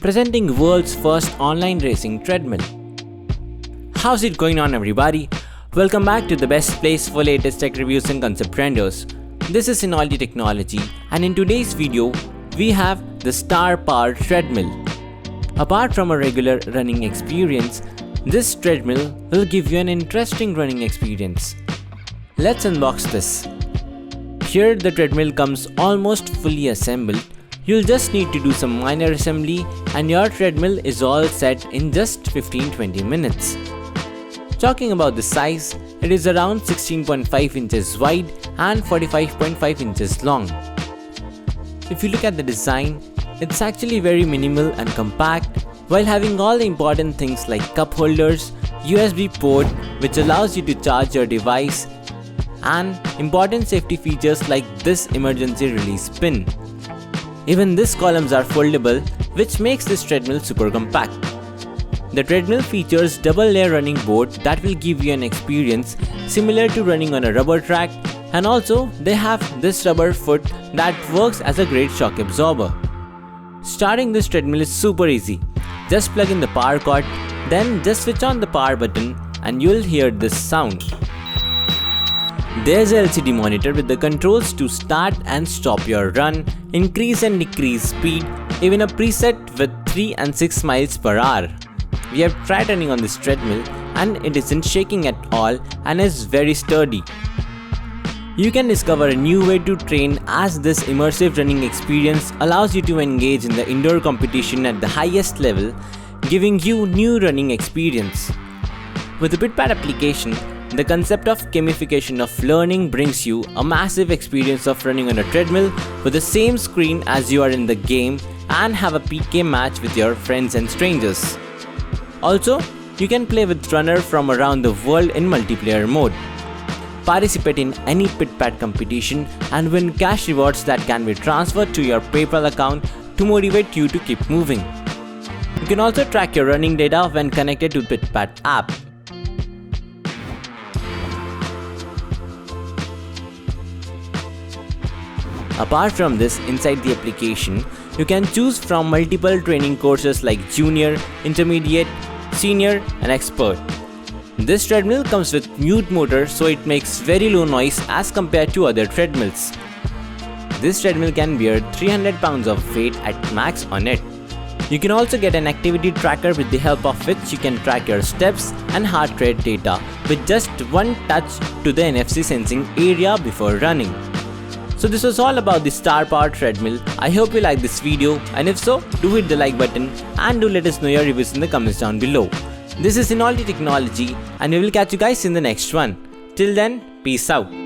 presenting world's first online racing treadmill. How's it going on, everybody? Welcome back to the best place for latest tech reviews and concept renders. This is Enoylity Technology, and in today's video, we have the star-powered treadmill. Apart from a regular running experience, this treadmill will give you an interesting running experience. Let's unbox this. Here the treadmill comes almost fully assembled. You'll just need to do some minor assembly and your treadmill is all set in just 15-20 minutes. Talking about the size, it is around 16.5 inches wide and 45.5 inches long. If you look at the design, it's actually very minimal and compact while having all the important things like cup holders, USB port which allows you to charge your device, and important safety features like this emergency release pin. Even these columns are foldable, which makes this treadmill super compact. The treadmill features double layer running board that will give you an experience similar to running on a rubber track, and also they have this rubber foot that works as a great shock absorber. Starting this treadmill is super easy. Just plug in the power cord, then just switch on the power button and you'll hear this sound. There's a LCD monitor with the controls to start and stop your run, increase and decrease speed, even a preset with 3 and 6 miles per hour. We have tried running on this treadmill and it isn't shaking at all and is very sturdy. You can discover a new way to train as this immersive running experience allows you to engage in the indoor competition at the highest level, giving you new running experience. With the BitPad application, the concept of gamification of learning brings you a massive experience of running on a treadmill with the same screen as you are in the game and have a PK match with your friends and strangers. Also, you can play with runners from around the world in multiplayer mode. Participate in any BitPad competition and win cash rewards that can be transferred to your PayPal account to motivate you to keep moving. You can also track your running data when connected to the BitPad app. Apart from this, inside the application, you can choose from multiple training courses like Junior, Intermediate, Senior and Expert. This treadmill comes with mute motor, so it makes very low noise as compared to other treadmills. This treadmill can bear 300 pounds of weight at max on it. You can also get an activity tracker with the help of which you can track your steps and heart rate data with just one touch to the NFC sensing area before running. So this was all about the star-powered treadmill. I hope you liked this video, and if so, do hit the like button and do let us know your reviews in the comments down below. This is Enoylity Technology and we will catch you guys in the next one. Till then, peace out.